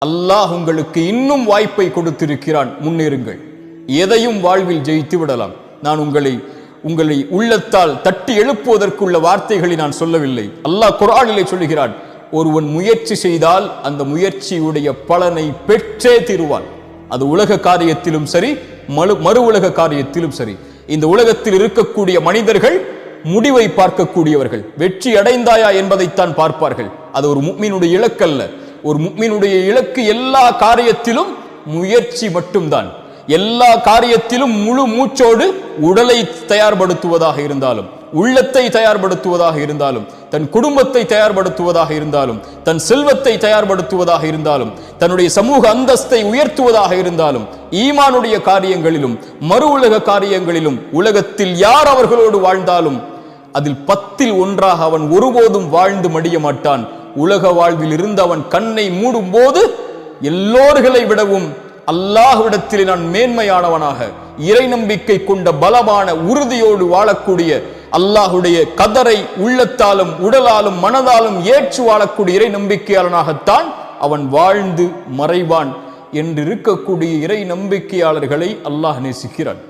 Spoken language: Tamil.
அல்லாஹ் உங்களுக்கு இன்னும் வாய்ப்பை கொடுத்திருக்கிறான், முன்னேறுங்கள். எதையும் வாழ்வில் ஜெயித்து விடலாம். நான் உங்களை உள்ளத்தால் தட்டி எழுப்புவதற்குள்ள வார்த்தைகளை நான் சொல்லவில்லை. அல்லாஹ் குர்ஆனிலே சொல்லுகிறான், ஒருவன் முயற்சி செய்தால் அந்த முயற்சியுடைய பலனை பெற்றே தீருவான். அது உலக காரியத்திலும் சரி, மறு உலக காரியத்திலும் சரி. இந்த உலகத்தில் இருக்கக்கூடிய மனிதர்கள் முடிவை பார்க்கக்கூடியவர்கள். வெற்றி அடைந்தாயா என்பதைத்தான் பார்ப்பார்கள். அது ஒரு முஃமினுடைய இலக்கல்ல. ஒரு முஃமினுடைய இலக்கு எல்லா காரியத்திலும் முயற்சி மட்டும்தான். எல்லா காரியத்திலும் முழு மூச்சோடு உடலை தயார்படுத்துவதாக இருந்தாலும், உள்ளத்தை தயார்படுத்துவதாக இருந்தாலும், தன் குடும்பத்தை தயார்படுத்துவதாக இருந்தாலும், தன் செல்வத்தை தயார்படுத்துவதாக இருந்தாலும், தன்னுடைய சமூக அந்தஸ்தை உயர்த்துவதாக இருந்தாலும், ஈமானுடைய காரியங்களிலும் மறு உலக காரியங்களிலும் உலகத்தில் யார் அவர்களோடு வாழ்ந்தாலும் அதில் 10ல் 1 அவன் ஒருபோதும் வாழ்ந்து மடிய மாட்டான். உலக வாழ்வில் இருந்து அவன் கண்ணை மூடும் போது எல்லோர்களை விடவும் அல்லாஹ்விடத்தில் நான் மேன்மையானவனாக, இறை நம்பிக்கை கொண்ட பலமான உறுதியோடு வாழக்கூடிய, அல்லாஹுடைய கதரை உள்ளத்தாலும் உடலாலும் மனதாலும் ஏற்று வாழக்கூடிய இறை நம்பிக்கையாளனாகத்தான் அவன் வாழ்ந்து மறைவான் என்று இருக்கக்கூடிய இறை நம்பிக்கையாளர்களை அல்லாஹ் நேசிக்கிறான்.